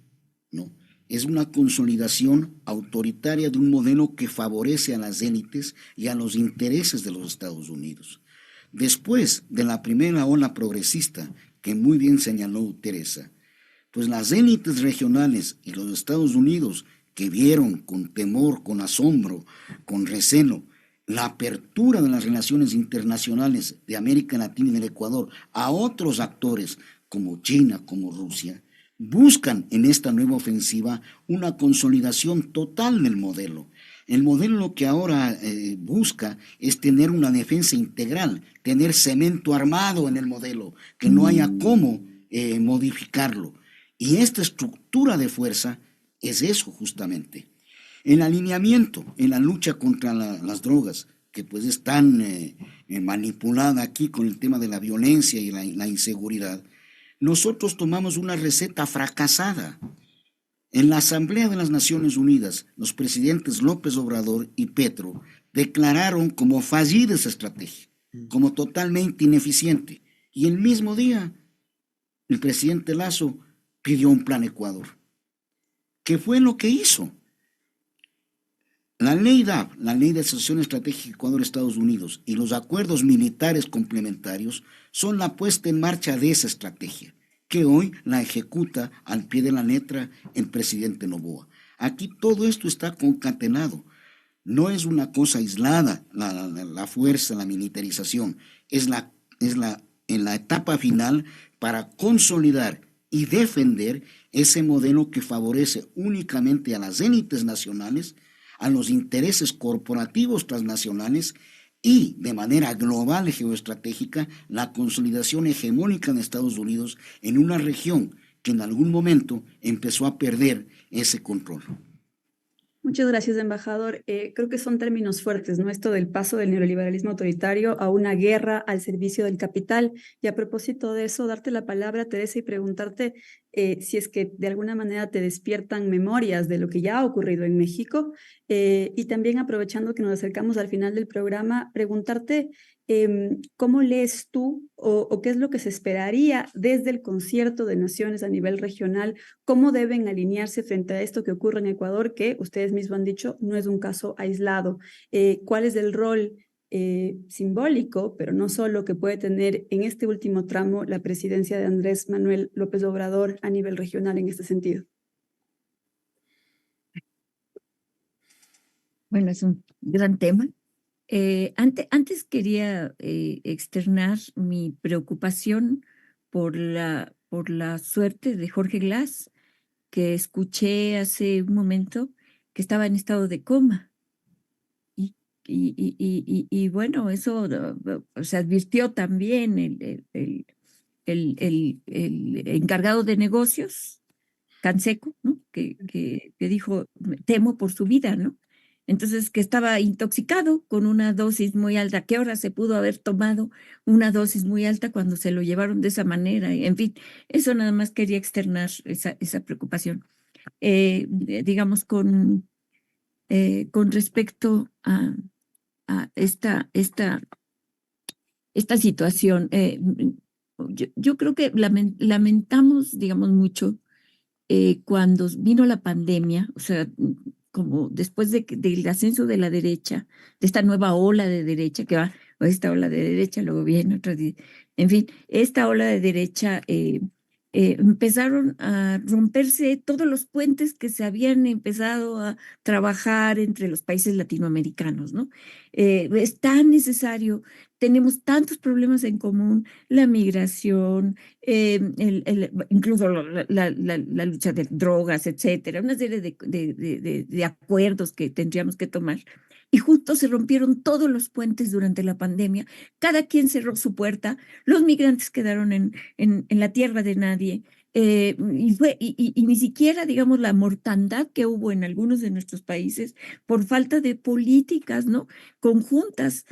¿no?, es una consolidación autoritaria de un modelo que favorece a las élites y a los intereses de los Estados Unidos. Después de la primera ola progresista, que muy bien señaló Teresa, pues las élites regionales y los Estados Unidos que vieron con temor, con asombro, con recelo, la apertura de las relaciones internacionales de América Latina y del Ecuador a otros actores como China, como Rusia, buscan en esta nueva ofensiva una consolidación total del modelo. El modelo lo que ahora busca es tener una defensa integral, tener cemento armado en el modelo, que no haya cómo modificarlo. Y esta estructura de fuerza es eso justamente. El alineamiento en la lucha contra las drogas, que pues es tan manipulada aquí con el tema de la violencia y la inseguridad, nosotros tomamos una receta fracasada. En la Asamblea de las Naciones Unidas, los presidentes López Obrador y Petro declararon como fallida esa estrategia, como totalmente ineficiente. Y el mismo día, el presidente Lasso pidió un plan Ecuador. ¿Qué fue lo que hizo? La ley DAP, la Ley de Asociación Estratégica Ecuador-Estados Unidos, y los acuerdos militares complementarios son la puesta en marcha de esa estrategia, que hoy la ejecuta al pie de la letra el presidente Noboa. Aquí todo esto está concatenado. No es una cosa aislada la fuerza, la militarización. Es en la etapa final para consolidar y defender ese modelo que favorece únicamente a las élites nacionales, a los intereses corporativos transnacionales y, de manera global y geoestratégica, la consolidación hegemónica en Estados Unidos en una región que en algún momento empezó a perder ese control. Muchas gracias, embajador. Creo que son términos fuertes, ¿no? Esto del paso del neoliberalismo autoritario a una guerra al servicio del capital. Y a propósito de eso, darte la palabra, Teresa, y preguntarte si es que de alguna manera te despiertan memorias de lo que ya ha ocurrido en México. Y también aprovechando que nos acercamos al final del programa, preguntarte ¿cómo lees tú o qué es lo que se esperaría desde el concierto de naciones a nivel regional? ¿Cómo deben alinearse frente a esto que ocurre en Ecuador, que ustedes mismos han dicho no es un caso aislado? ¿Cuál es el rol simbólico, pero no solo, que puede tener en este último tramo la presidencia de Andrés Manuel López Obrador a nivel regional en este sentido? Bueno, es un gran tema. Antes quería externar mi preocupación por la suerte de Jorge Glass, que escuché hace un momento que estaba en estado de coma. Y bueno, eso se advirtió también el encargado de negocios, Canseco, ¿no? que dijo, temo por su vida, ¿no? Entonces, que estaba intoxicado con una dosis muy alta. ¿Qué hora se pudo haber tomado una dosis muy alta cuando se lo llevaron de esa manera? En fin, eso nada más quería externar esa preocupación. Digamos, con respecto a esta situación, yo creo que lamentamos, digamos, mucho cuando vino la pandemia, o sea, como después del ascenso de la derecha, de esta nueva ola de derecha que va, o esta ola de derecha, luego viene otra, en fin, esta ola de derecha, empezaron a romperse todos los puentes que se habían empezado a trabajar entre los países latinoamericanos, ¿no? Es tan necesario, tenemos tantos problemas en común, la migración, incluso la lucha de drogas, etcétera, una serie de acuerdos que tendríamos que tomar. Y justo se rompieron todos los puentes durante la pandemia. Cada quien cerró su puerta. Los migrantes quedaron en la tierra de nadie. Y ni siquiera, digamos, la mortandad que hubo en algunos de nuestros países por falta de políticas, ¿no? Conjuntas.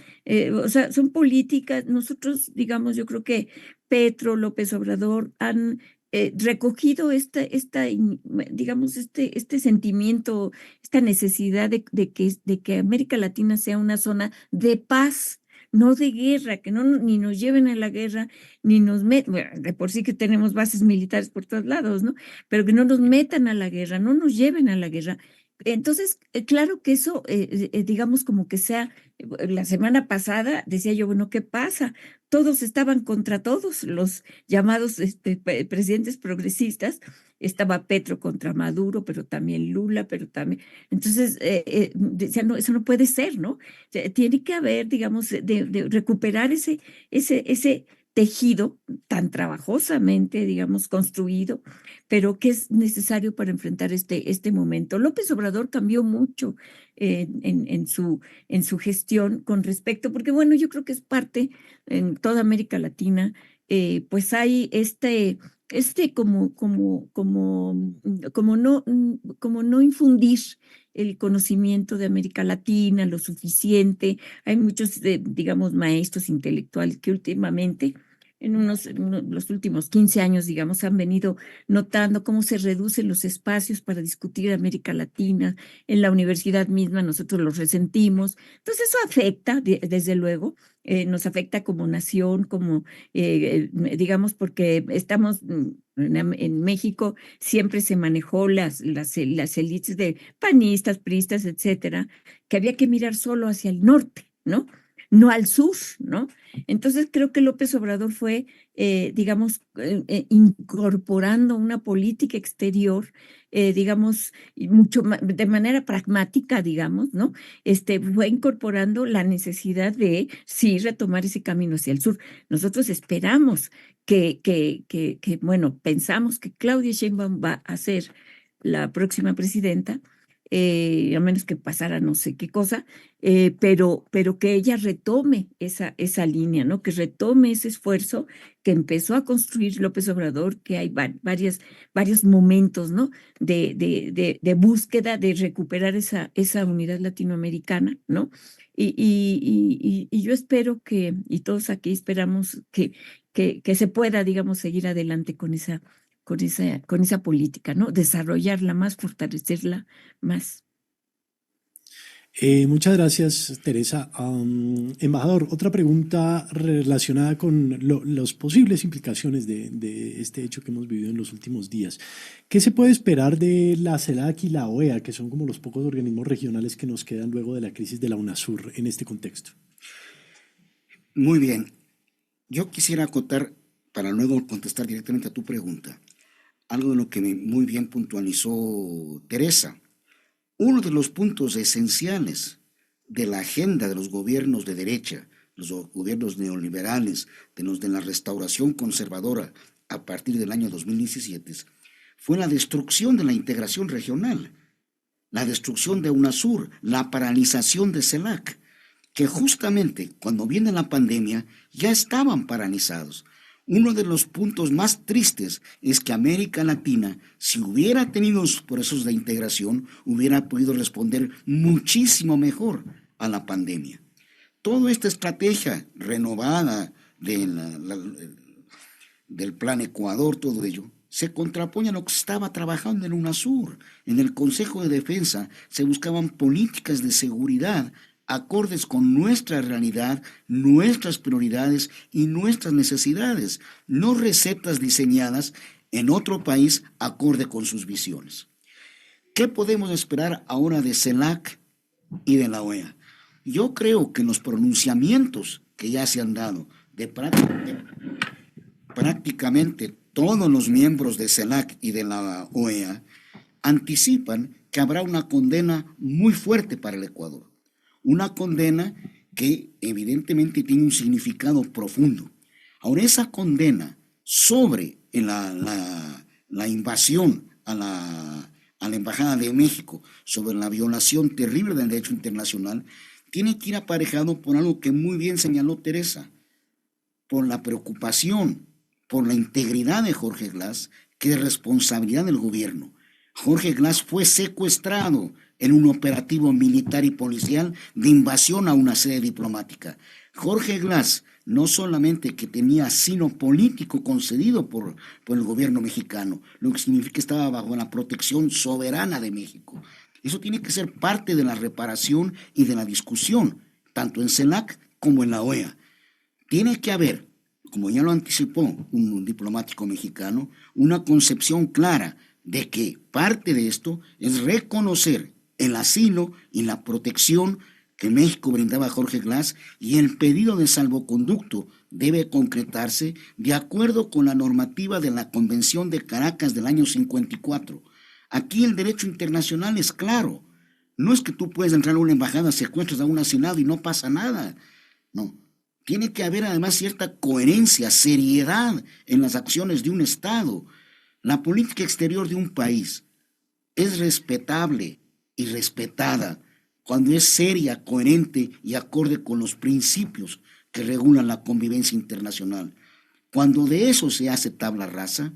O sea, son políticas. Nosotros, digamos, yo creo que Petro, López Obrador han recogido digamos, este sentimiento, esta necesidad de que América Latina sea una zona de paz, no de guerra, que ni nos lleven a la guerra, ni nos metan, bueno, de por sí que tenemos bases militares por todos lados, ¿no? Pero que no nos metan a la guerra, no nos lleven a la guerra. Entonces, claro que eso, digamos, como que sea, la semana pasada decía yo, bueno, ¿qué pasa? Todos estaban contra todos, los llamados presidentes progresistas. Estaba Petro contra Maduro, pero también Lula, pero también. Entonces, decía, no, eso no puede ser, ¿no? Tiene que haber, digamos, de recuperar ese tejido tan trabajosamente, digamos, construido, pero que es necesario para enfrentar este momento. López Obrador cambió mucho en su gestión con respecto, porque bueno, yo creo que es parte en toda América Latina, pues hay como no infundir el conocimiento de América Latina lo suficiente. Hay muchos, digamos, maestros intelectuales que últimamente los últimos 15 años, digamos, han venido notando cómo se reducen los espacios para discutir América Latina. En la universidad misma nosotros los resentimos. Entonces eso afecta, desde luego, nos afecta como nación, como, digamos, porque estamos en México, siempre se manejó las élites de panistas, priistas, etcétera, que había que mirar solo hacia el norte, ¿no? No al sur, ¿no? Entonces creo que López Obrador fue, digamos, incorporando una política exterior, digamos, de manera pragmática, digamos, ¿no? Fue incorporando la necesidad de, sí, retomar ese camino hacia el sur. Nosotros esperamos bueno, pensamos que Claudia Sheinbaum va a ser la próxima presidenta, a menos que pasara no sé qué cosa, pero que ella retome esa línea, ¿no? Que retome ese esfuerzo que empezó a construir López Obrador, que hay varios momentos, ¿no? De búsqueda de recuperar esa unidad latinoamericana, ¿no? Y yo espero y todos aquí esperamos que se pueda, digamos, seguir adelante con esa política, ¿no? Desarrollarla más, fortalecerla más. Muchas gracias, Teresa. Embajador, otra pregunta relacionada con las posibles implicaciones de este hecho que hemos vivido en los últimos días. ¿Qué se puede esperar de la CELAC y la OEA, que son como los pocos organismos regionales que nos quedan luego de la crisis de la UNASUR en este contexto? Muy bien. Yo quisiera acotar, para luego contestar directamente a tu pregunta, algo de lo que muy bien puntualizó Teresa. Uno de los puntos esenciales de la agenda de los gobiernos de derecha, los gobiernos neoliberales, de los de la restauración conservadora a partir del año 2017, fue la destrucción de la integración regional, la destrucción de UNASUR, la paralización de CELAC, que justamente cuando viene la pandemia ya estaban paralizados. Uno de los puntos más tristes es que América Latina, si hubiera tenido los procesos de integración, hubiera podido responder muchísimo mejor a la pandemia. Toda esta estrategia renovada del Plan Ecuador, todo ello, se contrapone a lo que se estaba trabajando en UNASUR. En el Consejo de Defensa se buscaban políticas de seguridad acordes con nuestra realidad, nuestras prioridades y nuestras necesidades, no recetas diseñadas en otro país acorde con sus visiones. ¿Qué podemos esperar ahora de CELAC y de la OEA? Yo creo que los pronunciamientos que ya se han dado de prácticamente todos los miembros de CELAC y de la OEA anticipan que habrá una condena muy fuerte para el Ecuador. Una condena que evidentemente tiene un significado profundo. Ahora, esa condena sobre la invasión a la Embajada de México, sobre la violación terrible del derecho internacional, tiene que ir aparejado por algo que muy bien señaló Teresa, por la preocupación, por la integridad de Jorge Glass, que es responsabilidad del gobierno. Jorge Glass fue secuestrado en un operativo militar y policial de invasión a una sede diplomática. Jorge Glass no solamente que tenía asilo político concedido por el gobierno mexicano, lo que significa que estaba bajo la protección soberana de México. Eso tiene que ser parte de la reparación y de la discusión, tanto en CELAC como en la OEA. Tiene que haber, como ya lo anticipó un diplomático mexicano, una concepción clara de que parte de esto es reconocer el asilo y la protección que México brindaba a Jorge Glass, y el pedido de salvoconducto debe concretarse de acuerdo con la normativa de la Convención de Caracas del año 54. Aquí el derecho internacional es claro. No es que tú puedes entrar a una embajada, secuestras a un asilado y no pasa nada. No. Tiene que haber además cierta coherencia, seriedad en las acciones de un Estado. La política exterior de un país es respetable y respetada cuando es seria, coherente y acorde con los principios que regulan la convivencia internacional. Cuando de eso se hace tabla rasa,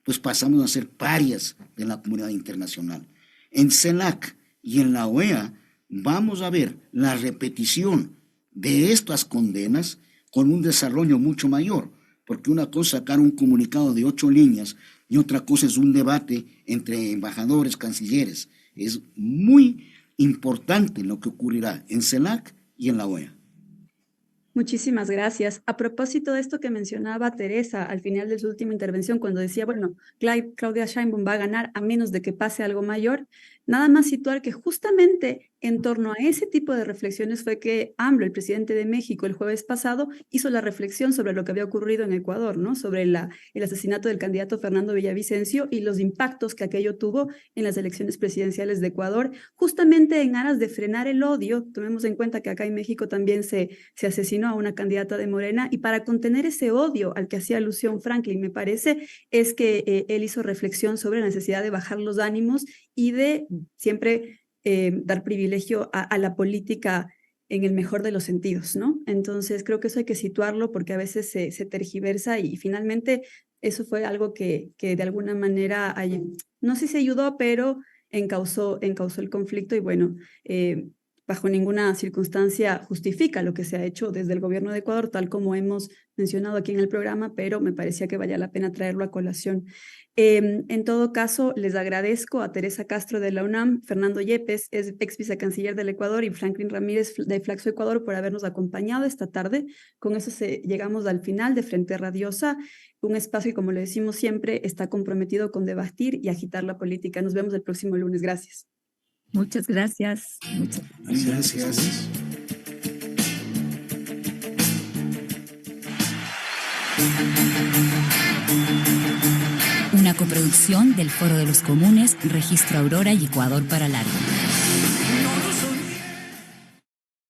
pues pasamos a ser parias de la comunidad internacional. En CELAC y en la OEA vamos a ver la repetición de estas condenas con un desarrollo mucho mayor, porque una cosa es sacar un comunicado de 8 líneas y otra cosa es un debate entre embajadores, cancilleres. Es muy importante lo que ocurrirá en CELAC y en la OEA. Muchísimas gracias. A propósito de esto que mencionaba Teresa al final de su última intervención, cuando decía, bueno, Claudia Sheinbaum va a ganar a menos de que pase algo mayor, nada más situar que justamente en torno a ese tipo de reflexiones fue que AMLO, el presidente de México, el jueves pasado, hizo la reflexión sobre lo que había ocurrido en Ecuador, ¿no? Sobre el asesinato del candidato Fernando Villavicencio y los impactos que aquello tuvo en las elecciones presidenciales de Ecuador, justamente en aras de frenar el odio. Tomemos en cuenta que acá en México también se asesinó a una candidata de Morena, y para contener ese odio al que hacía alusión Franklin, me parece, es que él hizo reflexión sobre la necesidad de bajar los ánimos y de siempre dar privilegio a la política en el mejor de los sentidos, ¿no? Entonces creo que eso hay que situarlo porque a veces se tergiversa, y finalmente eso fue algo que de alguna manera, no sé si ayudó, pero encauzó el conflicto, y bueno, bajo ninguna circunstancia justifica lo que se ha hecho desde el gobierno de Ecuador, tal como hemos mencionado aquí en el programa, pero me parecía que valía la pena traerlo a colación. En todo caso, les agradezco a Teresa Castro de la UNAM, Fernando Yepes, ex vicecanciller del Ecuador, y Franklin Ramírez de Flaxo Ecuador por habernos acompañado esta tarde. Con eso llegamos al final de Frente Radiosa, un espacio que, como le decimos siempre, está comprometido con debatir y agitar la política. Nos vemos el próximo lunes. Gracias. Muchas gracias. Gracias. Una coproducción del Foro de los Comunes, Registro Aurora y Ecuador para Largo.